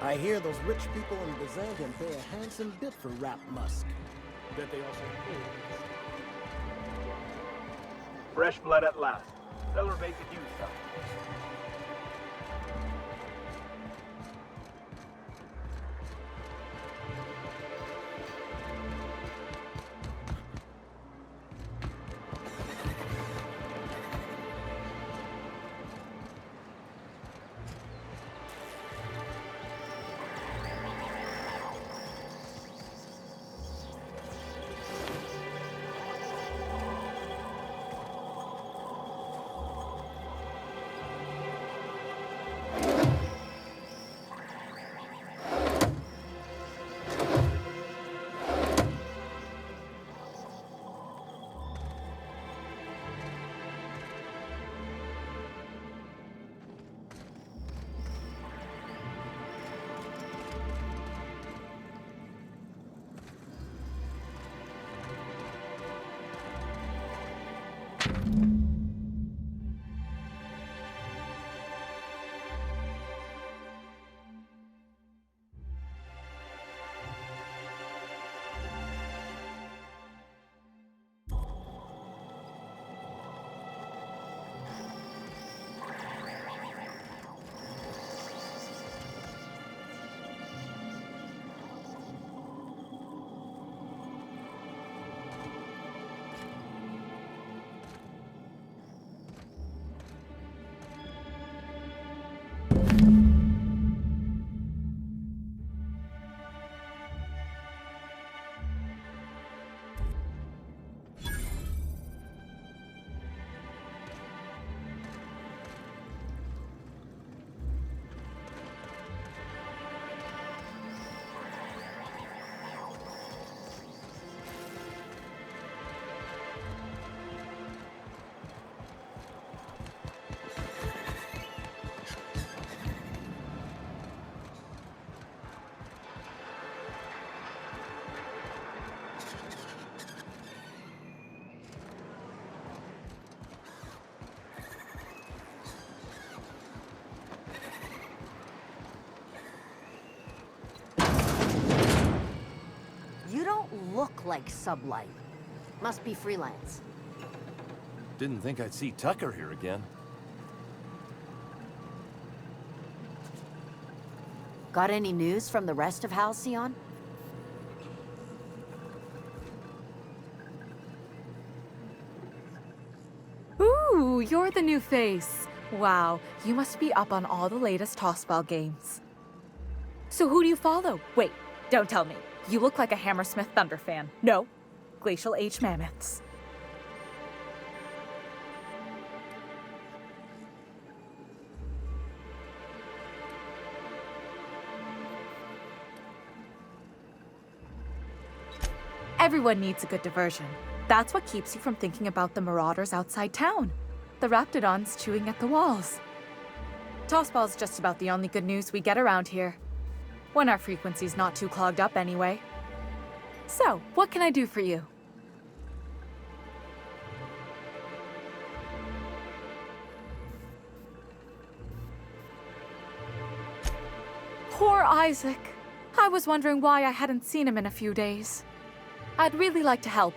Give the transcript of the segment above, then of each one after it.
I hear those rich people in Byzantium pay a handsome bit for Rap Musk. Bet they also pay. Fresh blood at last. Celebrate the use some. You don't look like Sublight. Must be freelance. Didn't think I'd see Tucker here again. Got any news from the rest of Halcyon? Ooh, you're the new face. Wow, you must be up on all the latest Tossball games. So who do you follow? Wait, don't tell me. You look like a Hammersmith Thunder fan. No, Glacial H Mammoths. Everyone needs a good diversion. That's what keeps you from thinking about the marauders outside town. The Raptidons chewing at the walls. Tossball's just about the only good news we get around here. When our frequency's not too clogged up anyway. So, what can I do for you? Poor Isaac. I was wondering why I hadn't seen him in a few days. I'd really like to help.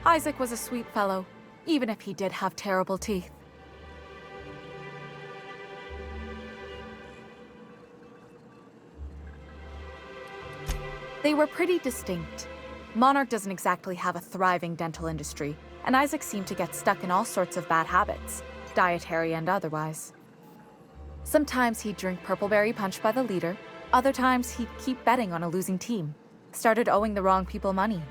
Isaac was a sweet fellow, even if he did have terrible teeth. They were pretty distinct. Monarch doesn't exactly have a thriving dental industry, and Isaac seemed to get stuck in all sorts of bad habits, dietary and otherwise. Sometimes he'd drink purpleberry punch by the liter, other times he'd keep betting on a losing team, started owing the wrong people money.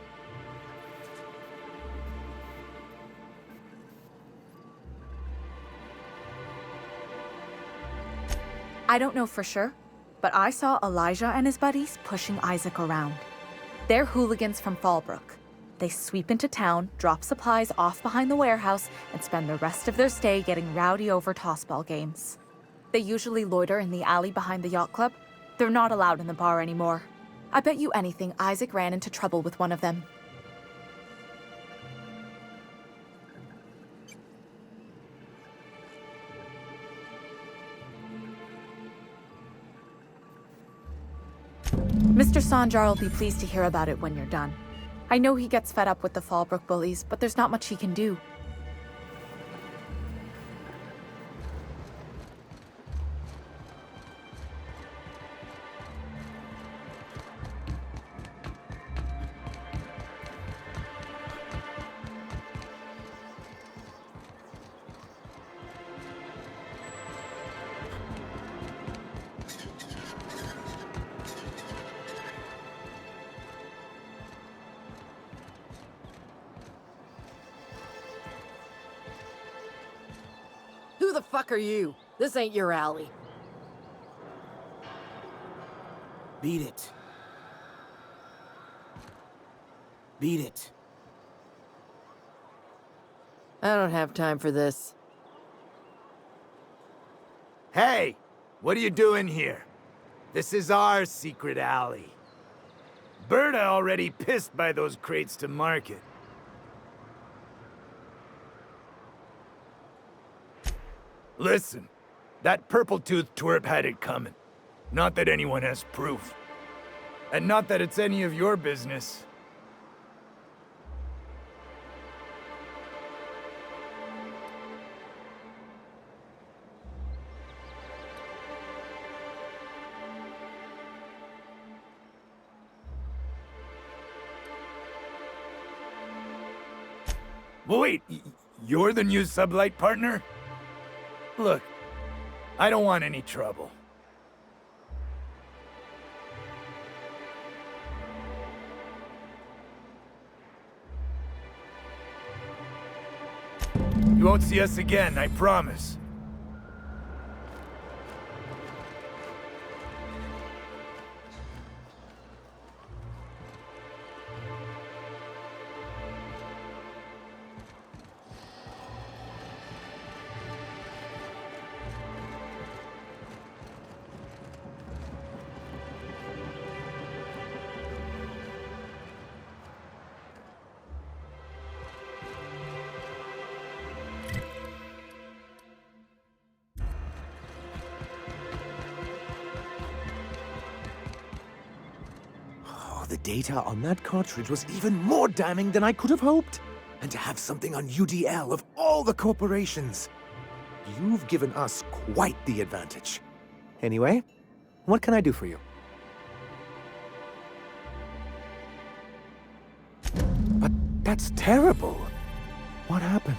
I don't know for sure, but I saw Elijah and his buddies pushing Isaac around. They're hooligans from Fallbrook. They sweep into town, drop supplies off behind the warehouse, and spend the rest of their stay getting rowdy over tossball games. They usually loiter in the alley behind the yacht club. They're not allowed in the bar anymore. I bet you anything Isaac ran into trouble with one of them. Mr. Sanjar will be pleased to hear about it when you're done. I know he gets fed up with the Fallbrook bullies, but there's not much he can do. Who the fuck are you? This ain't your alley. Beat it. Beat it. I don't have time for this. Hey! What are you doing here? This is our secret alley. Berta already pissed by those crates to market. Listen, that purple-toothed twerp had it coming. Not that anyone has proof. And not that it's any of your business. Well, wait, you're the new sublight partner? Look, I don't want any trouble. You won't see us again, I promise. The data on that cartridge was even more damning than I could have hoped. And to have something on UDL of all the corporations. You've given us quite the advantage. Anyway, what can I do for you? But that's terrible. What happened?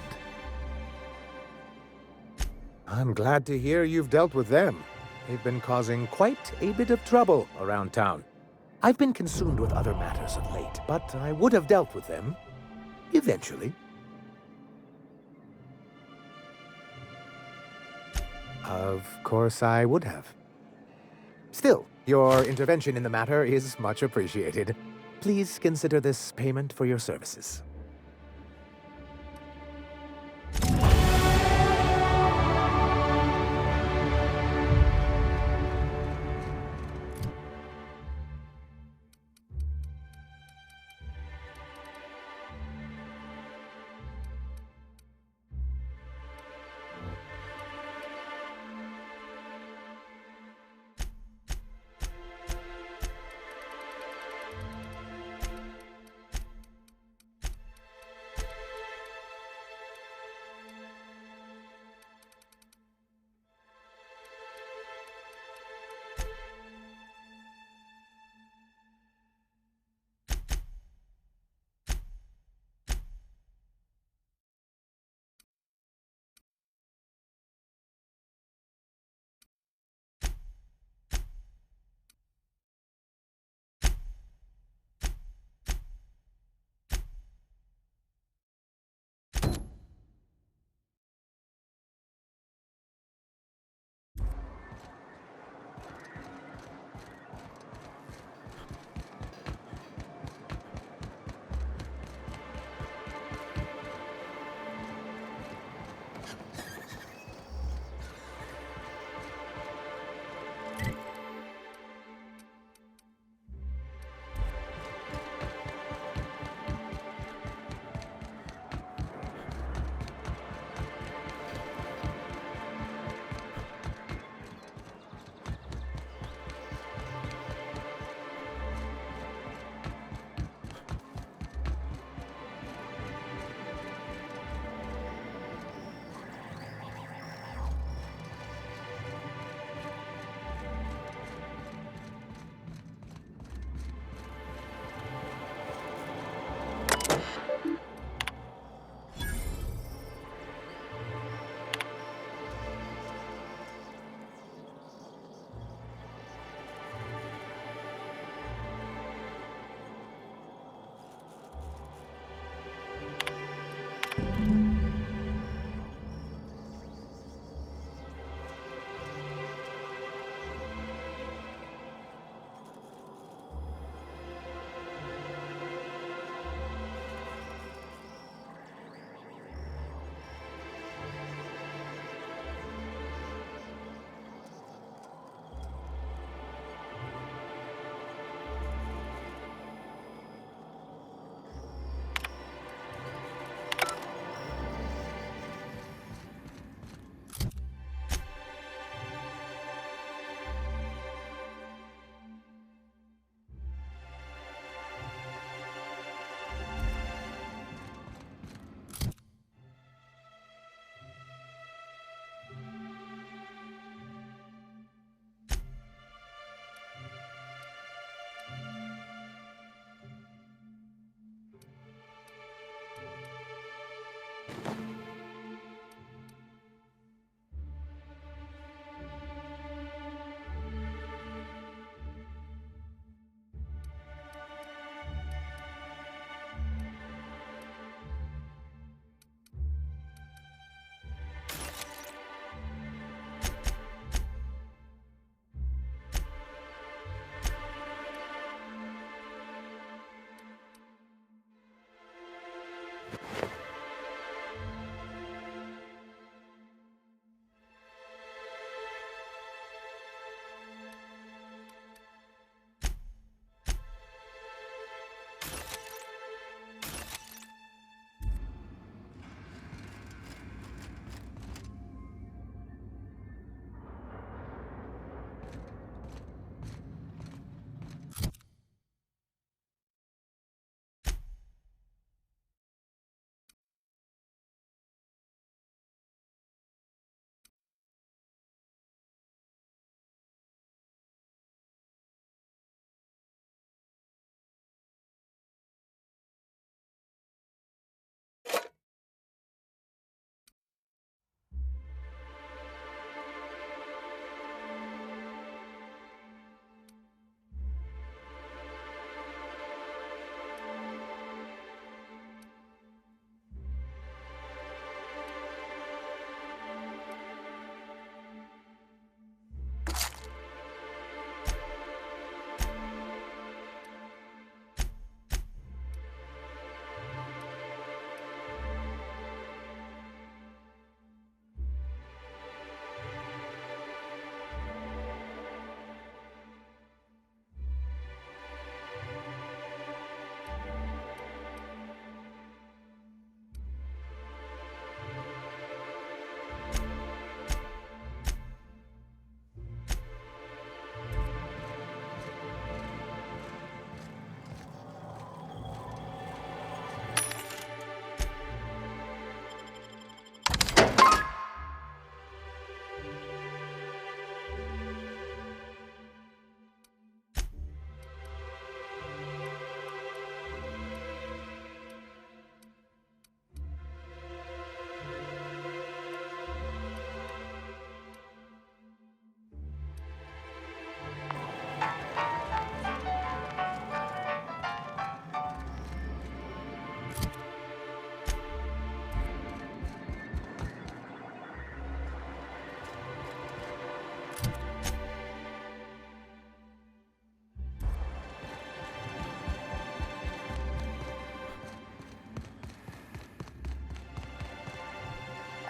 I'm glad to hear you've dealt with them. They've been causing quite a bit of trouble around town. I've been consumed with other matters of late, but I would have dealt with them eventually. Of course I would have. Still, your intervention in the matter is much appreciated. Please consider this payment for your services.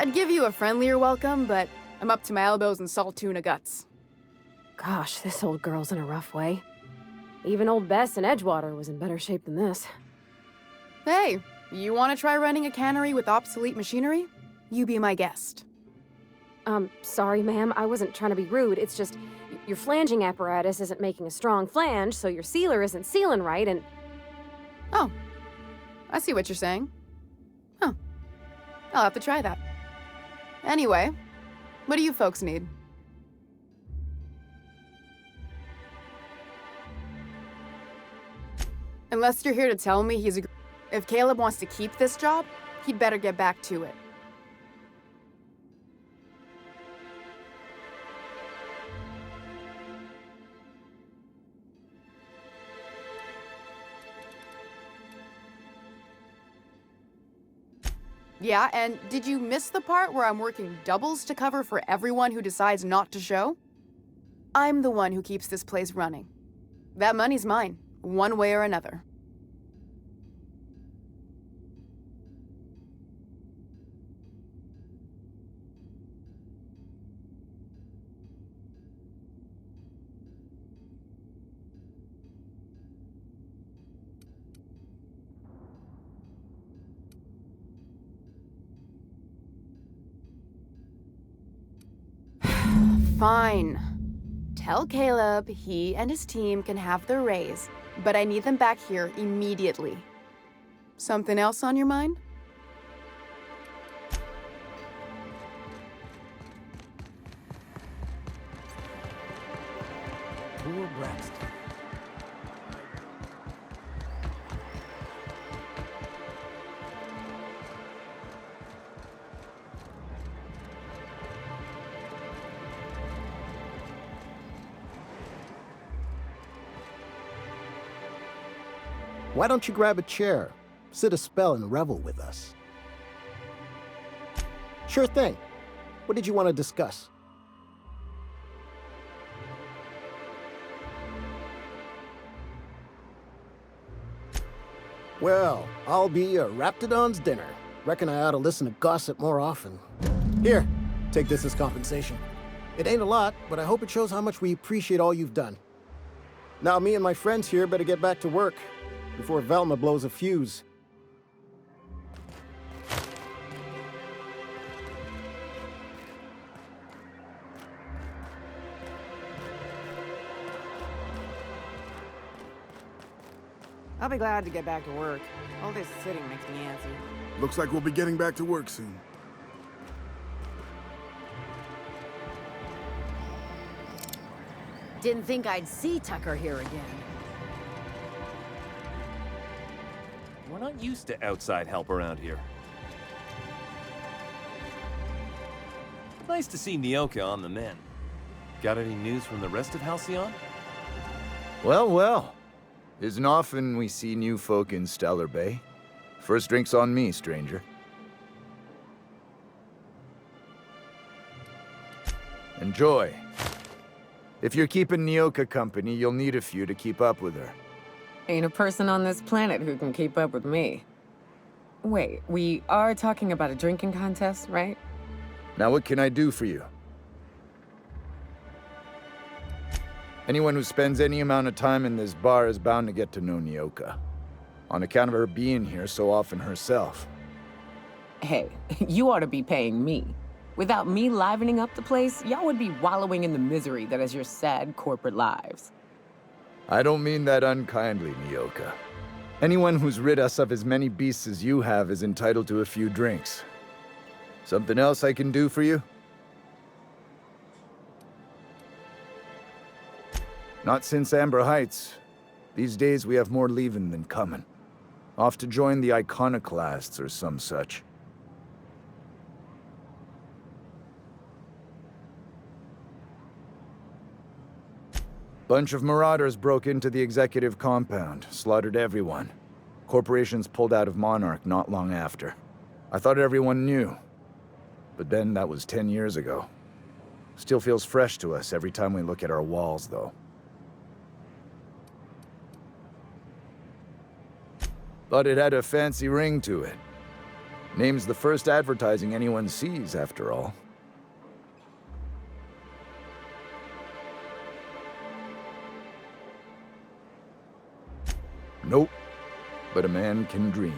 I'd give you a friendlier welcome, but I'm up to my elbows in salt tuna guts. Gosh, this old girl's in a rough way. Even old Bess in Edgewater was in better shape than this. Hey, you want to try running a cannery with obsolete machinery? You be my guest. Sorry, ma'am. I wasn't trying to be rude. It's just, your flanging apparatus isn't making a strong flange, so your sealer isn't sealing right, and... Oh, I see what you're saying. Huh. I'll have to try that. Anyway, what do you folks need? Unless you're here to tell me if Caleb wants to keep this job, he'd better get back to it. Yeah, and did you miss the part where I'm working doubles to cover for everyone who decides not to show? I'm the one who keeps this place running. That money's mine, one way or another. Fine. Tell Caleb he and his team can have their raise, but I need them back here immediately. Something else on your mind? Poor Braxton. Why don't you grab a chair, sit a spell, and revel with us? Sure thing. What did you want to discuss? Well, I'll be a Raptidon's dinner. Reckon I ought to listen to gossip more often. Here, take this as compensation. It ain't a lot, but I hope it shows how much we appreciate all you've done. Now, me and my friends here better get back to work before Velma blows a fuse. I'll be glad to get back to work. All this sitting makes me antsy. Looks like we'll be getting back to work soon. Didn't think I'd see Tucker here again. We're not used to outside help around here. Nice to see Nyoka on the mend. Got any news from the rest of Halcyon? Well, well. Isn't often we see new folk in Stellar Bay. First drink's on me, stranger. Enjoy. If you're keeping Nyoka company, you'll need a few to keep up with her. Ain't a person on this planet who can keep up with me. Wait, we are talking about a drinking contest, right? Now what can I do for you? Anyone who spends any amount of time in this bar is bound to get to know Nyoka. On account of her being here so often herself. Hey, you ought to be paying me. Without me livening up the place, y'all would be wallowing in the misery that is your sad corporate lives. I don't mean that unkindly, Nyoka. Anyone who's rid us of as many beasts as you have is entitled to a few drinks. Something else I can do for you? Not since Amber Heights. These days we have more leaving than coming. Off to join the Iconoclasts or some such. Bunch of marauders broke into the executive compound, slaughtered everyone. Corporations pulled out of Monarch not long after. I thought everyone knew. But then that was 10 years ago. Still feels fresh to us every time we look at our walls, though. But it had a fancy ring to it. Name's the first advertising anyone sees, after all. Nope, but a man can dream.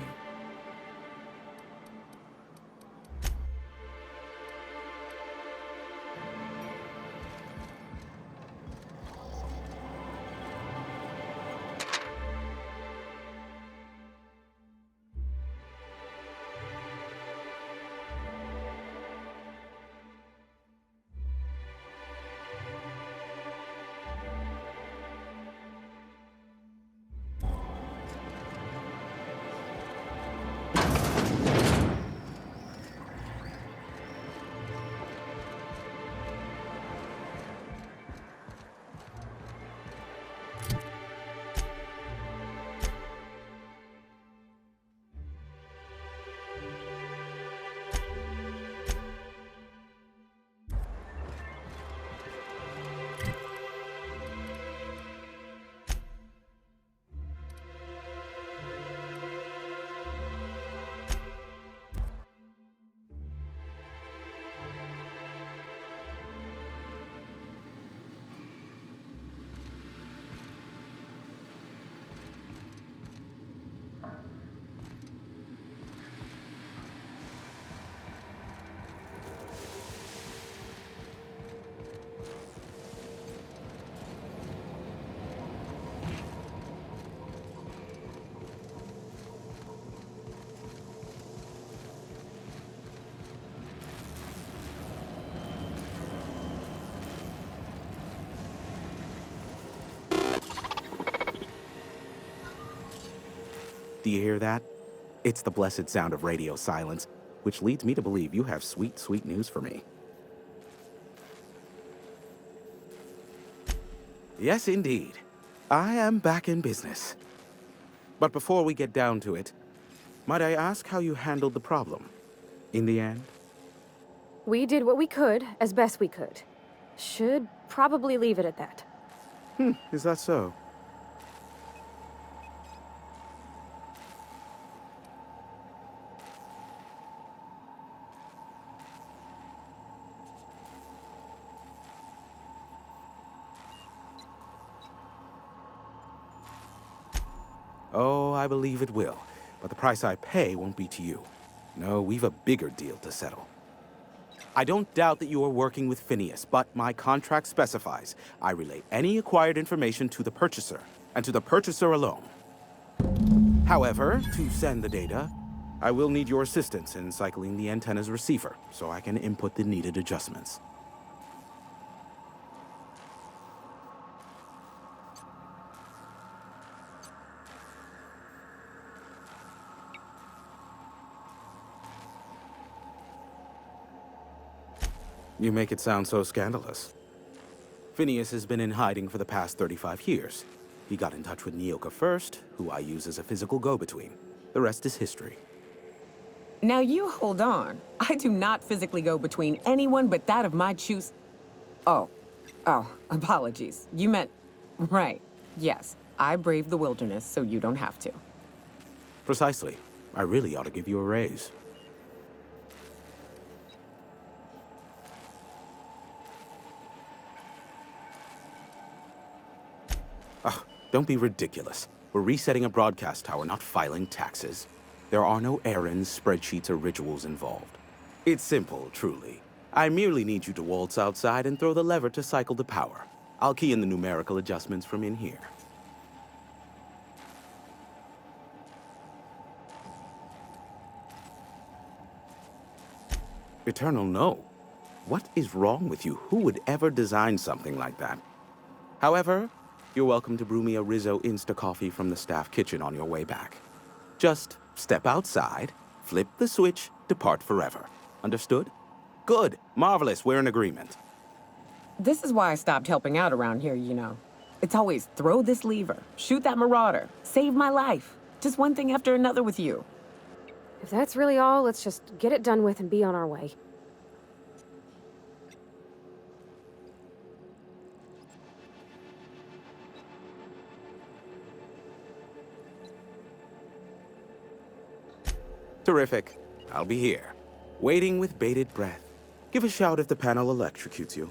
Do you hear that? It's the blessed sound of radio silence, which leads me to believe you have sweet, sweet news for me. Yes, indeed. I am back in business. But before we get down to it, might I ask how you handled the problem? In the end? We did what we could, as best we could. Should probably leave it at that. Is that so? Oh, I believe it will. But the price I pay won't be to you. No, we've a bigger deal to settle. I don't doubt that you are working with Phineas, but my contract specifies I relay any acquired information to the purchaser, and to the purchaser alone. However, to send the data, I will need your assistance in cycling the antenna's receiver, so I can input the needed adjustments. You make it sound so scandalous. Phineas has been in hiding for the past 35 years. He got in touch with Nyoka first, who I use as a physical go-between. The rest is history. Now you hold on. I do not physically go between anyone but that of my choose. Oh, apologies. You meant, right. Yes, I braved the wilderness, so you don't have to. Precisely. I really ought to give you a raise. Don't be ridiculous. We're resetting a broadcast tower, not filing taxes. There are no errands, spreadsheets, or rituals involved. It's simple, truly. I merely need you to waltz outside and throw the lever to cycle the power. I'll key in the numerical adjustments from in here. Eternal, no. What is wrong with you? Who would ever design something like that? However, you're welcome to brew me a Rizzo Insta-Coffee from the staff kitchen on your way back. Just step outside, flip the switch, depart forever. Understood? Good. Marvelous. We're in agreement. This is why I stopped helping out around here, you know. It's always throw this lever, shoot that marauder, save my life. Just one thing after another with you. If that's really all, let's just get it done with and be on our way. Terrific. I'll be here, waiting with bated breath. Give a shout if the panel electrocutes you.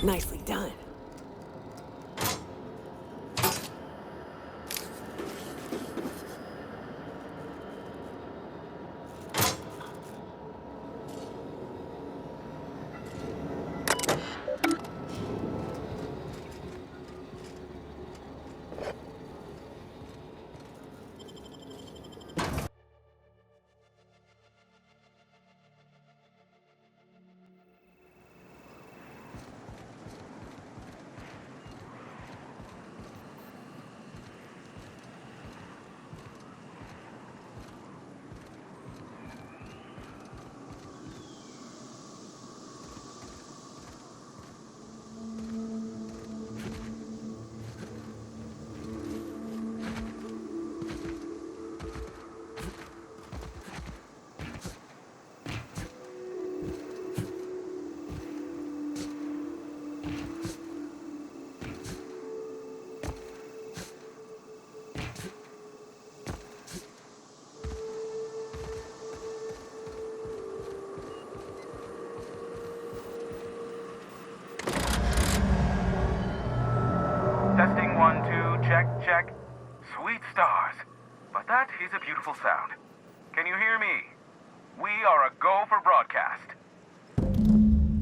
Nicely done. Testing 1, 2, check, check. Sweet stars. But that is a beautiful sound. Can you hear me? We are a go for broadcast.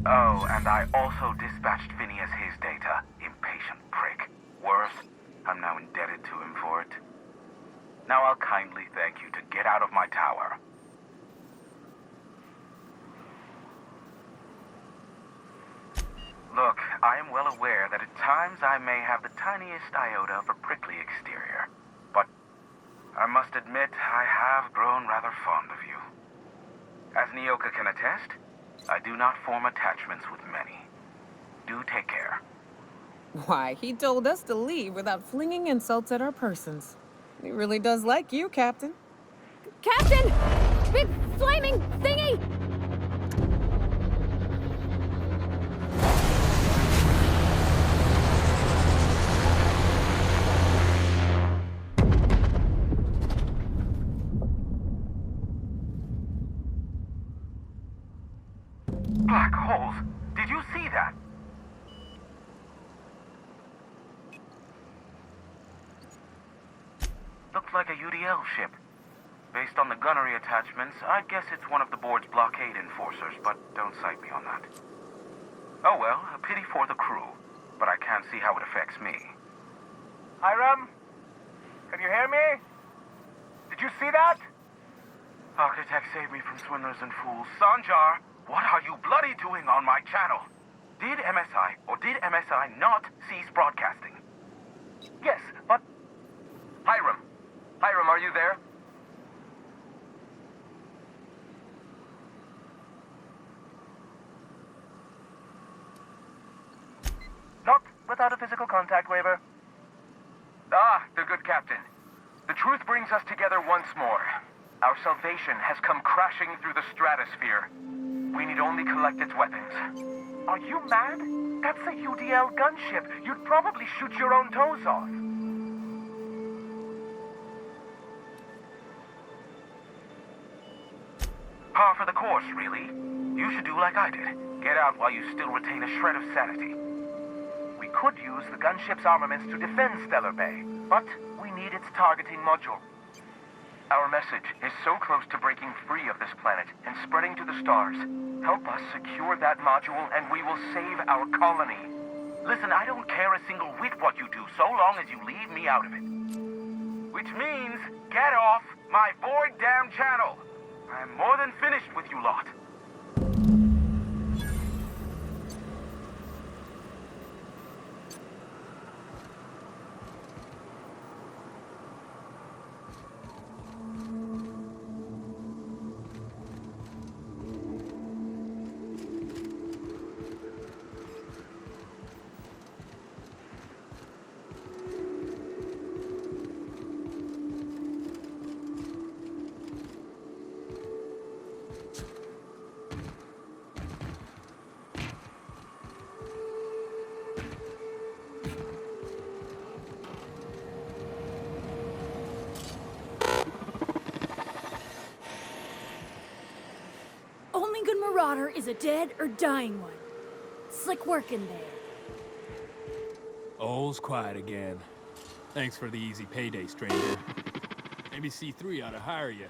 Oh, and I also dispatched Phineas his data. Impatient prick. Worse, I'm now indebted to him for it. Now I'll kindly thank you to get out of my tower. Look, I am well aware that at times I may have the tiniest iota of a prickly exterior, but I must admit I have grown rather fond of you. As Nyoka can attest, I do not form attachments with many. Do take care. Why, he told us to leave without flinging insults at our persons. He really does like you, Captain. Captain! Big flaming thingy! Black holes! Did you see that? Looked like a UDL ship. Based on the gunnery attachments, I'd guess it's one of the board's blockade enforcers, but don't cite me on that. Oh well, a pity for the crew, but I can't see how it affects me. Hiram? Can you hear me? Did you see that? Architect saved me from swindlers and fools. Sanjar, what are you bloody doing on my channel? Did MSI or did MSI not cease broadcasting? Yes, but... Hiram! Hiram, are you there? Not without a physical contact waiver. Ah, the good captain. The truth brings us together once more. Our salvation has come crashing through the stratosphere. We need only collect its weapons. Are you mad? That's a UDL gunship. You'd probably shoot your own toes off. Par for the course, really. You should do like I did. Get out while you still retain a shred of sanity. We could use the gunship's armaments to defend Stellar Bay, but we need its targeting module. Our message is so close to breaking free of this planet and spreading to the stars. Help us secure that module and we will save our colony. Listen, I don't care a single whit what you do, so long as you leave me out of it. Which means, get off my void damn channel. I am more than finished with you lot. daughter is a dead or dying one. Slick work in there. All's quiet again. Thanks for the easy payday, stranger. Maybe C3 ought to hire you.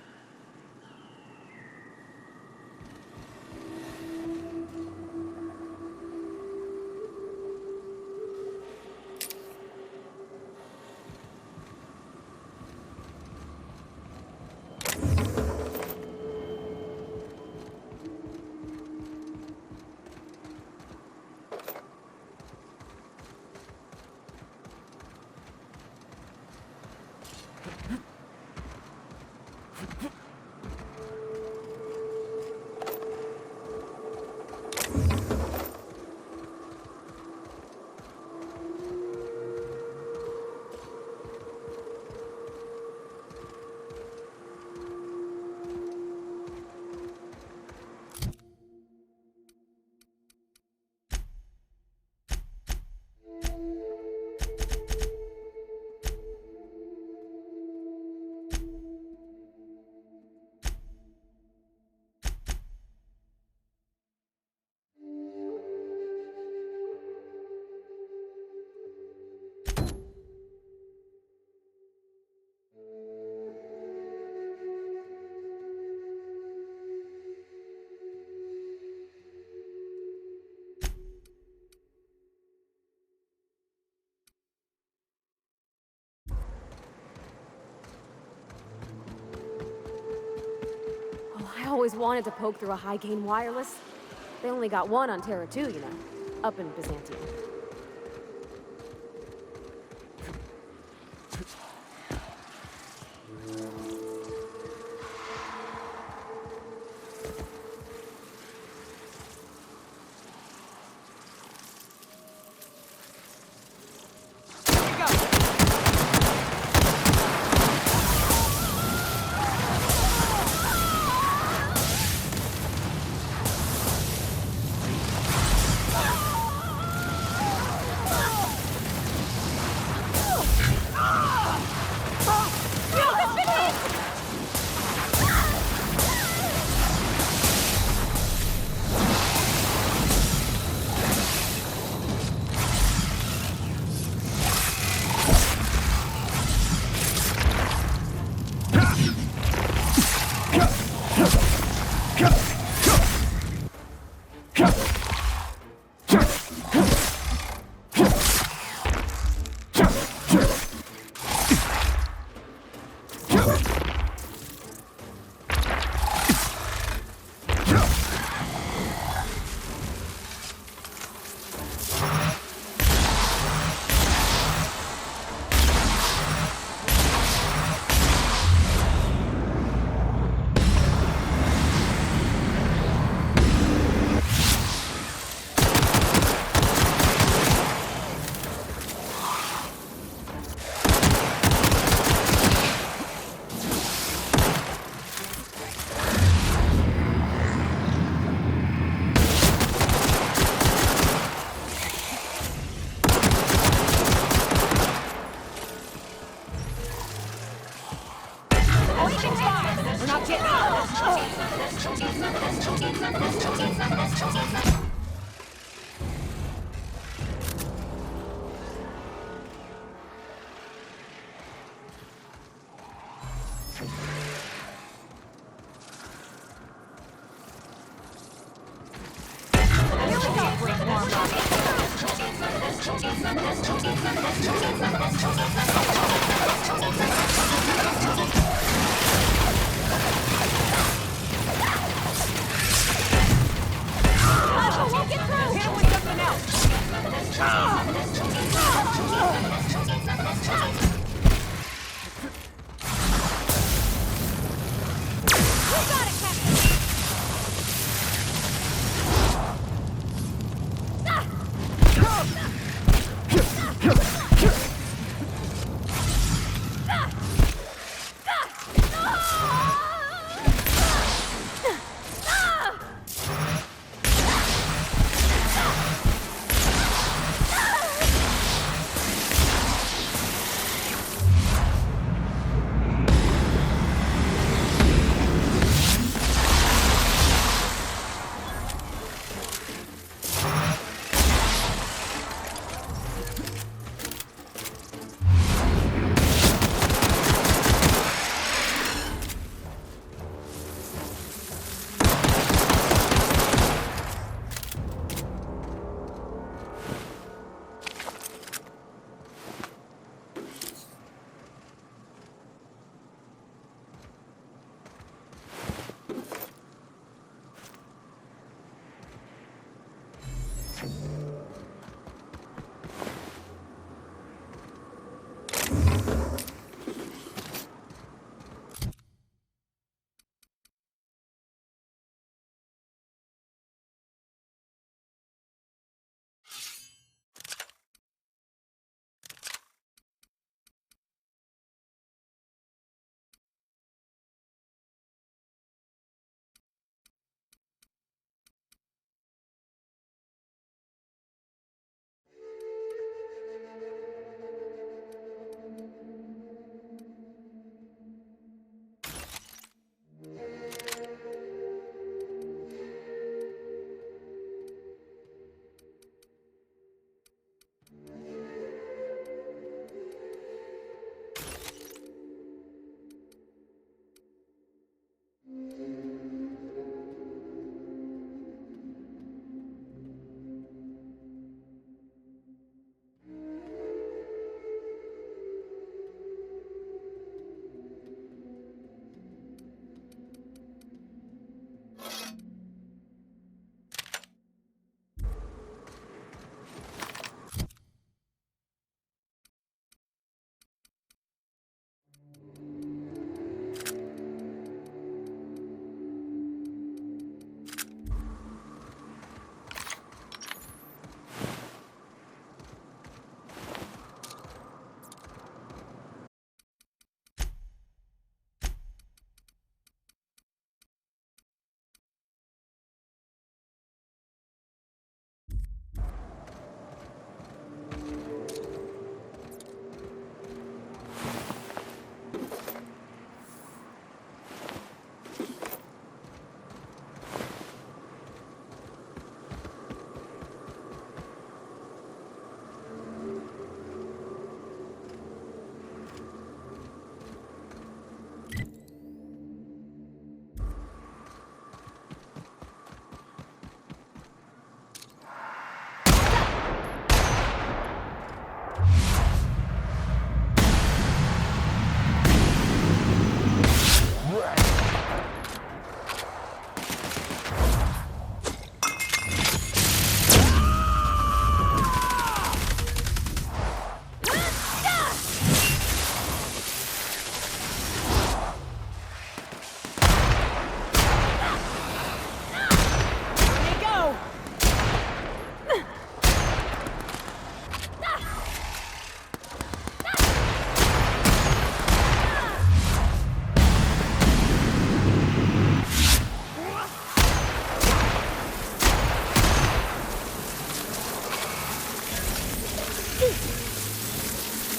I always wanted to poke through a high-gain wireless. They only got one on Terra 2, you know, up in Byzantium.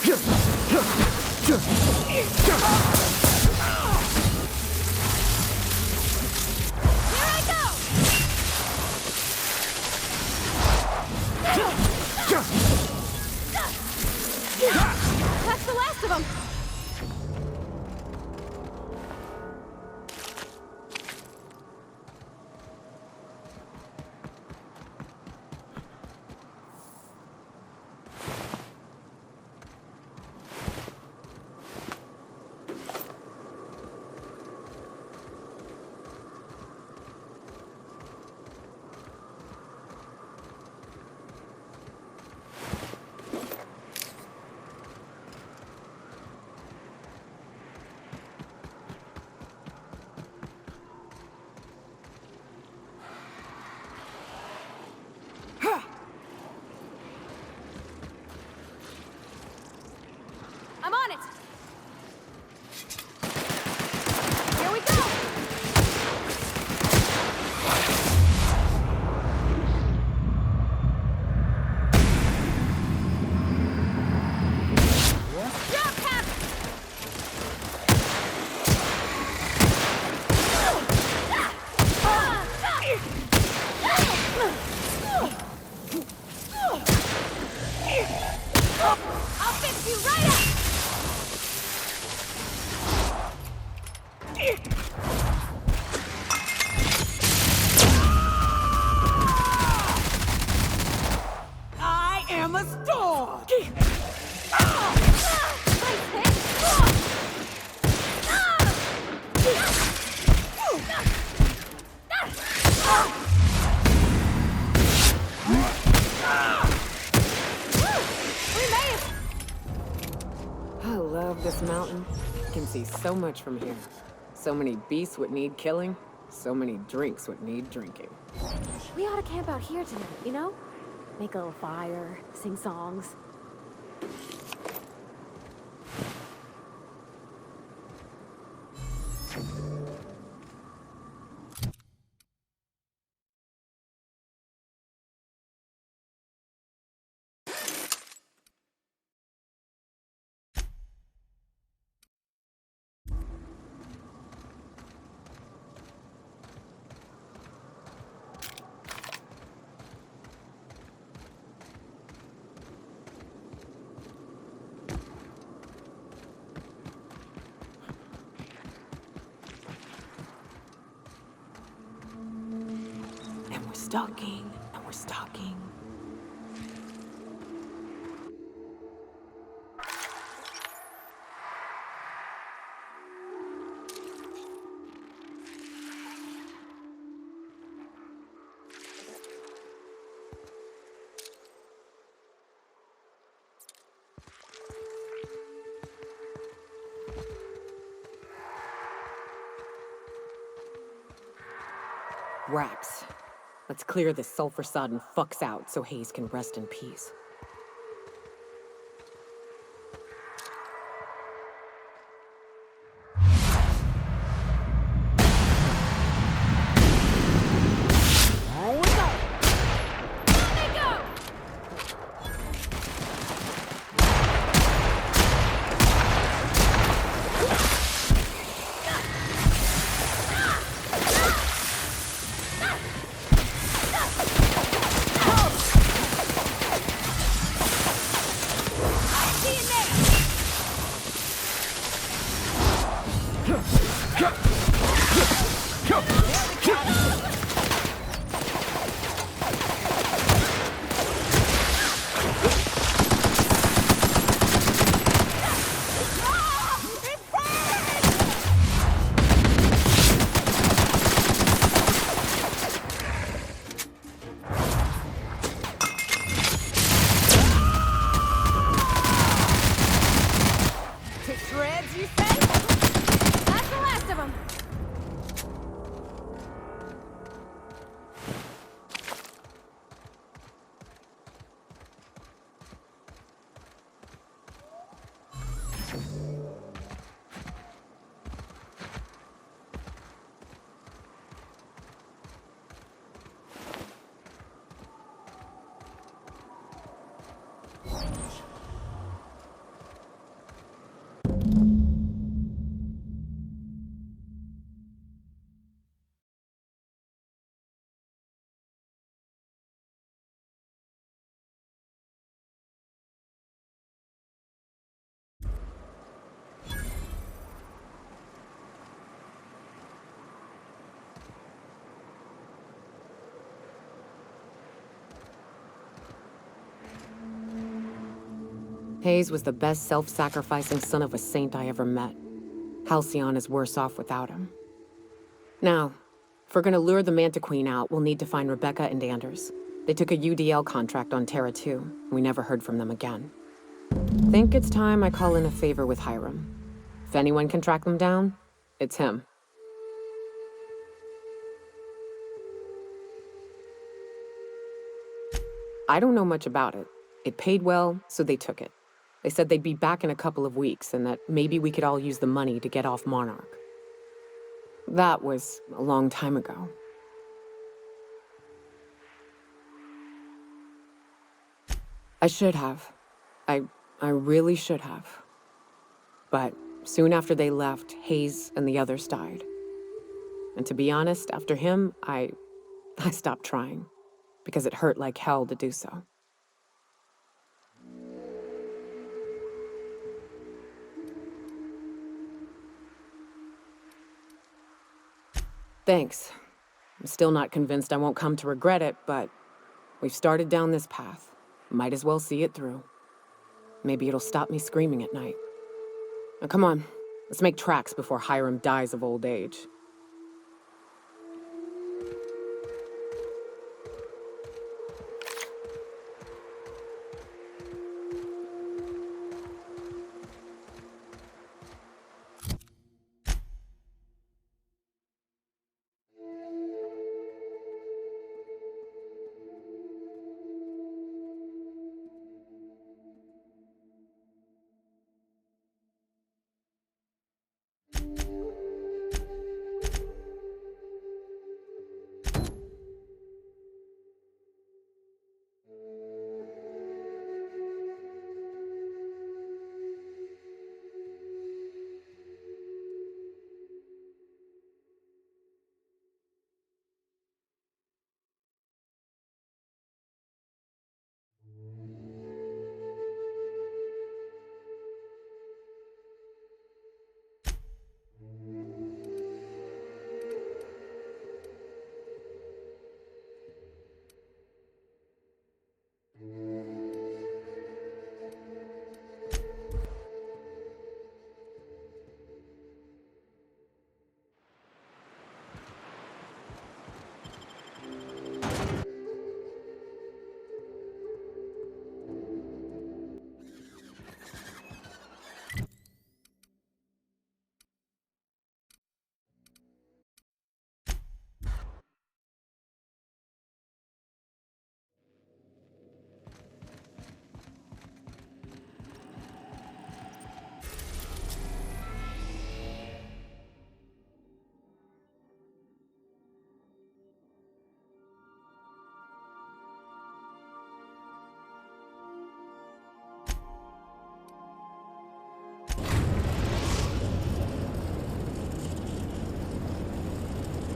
That's the last of them! I'm on it! Here we go! Drop cap! I'll fix you right up! I am a storm! I love this mountain. I can see so much from here. So many beasts would need killing. So many drinks would need drinking. We ought to camp out here tonight, you know? Make a little fire, sing songs. And we're stalking, and we're stalking. Raps. Let's clear this sulfur-sodden fucks out so Hayes can rest in peace. Hayes was the best self-sacrificing son of a saint I ever met. Halcyon is worse off without him. Now, if we're gonna lure the Manta Queen out, we'll need to find Rebecca and Anders. They took a UDL contract on Terra 2. We never heard from them again. Think it's time I call in a favor with Hiram. If anyone can track them down, it's him. I don't know much about it. It paid well, so they took it. They said they'd be back in a couple of weeks and that maybe we could all use the money to get off Monarch. That was a long time ago. I should have. I really should have. But soon after they left, Hayes and the others died. And to be honest, after him, I stopped trying. Because it hurt like hell to do so. Thanks. I'm still not convinced I won't come to regret it, but we've started down this path. Might as well see it through. Maybe it'll stop me screaming at night. Now come on, let's make tracks before Hiram dies of old age.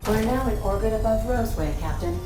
We're now in orbit above Roseway, Captain.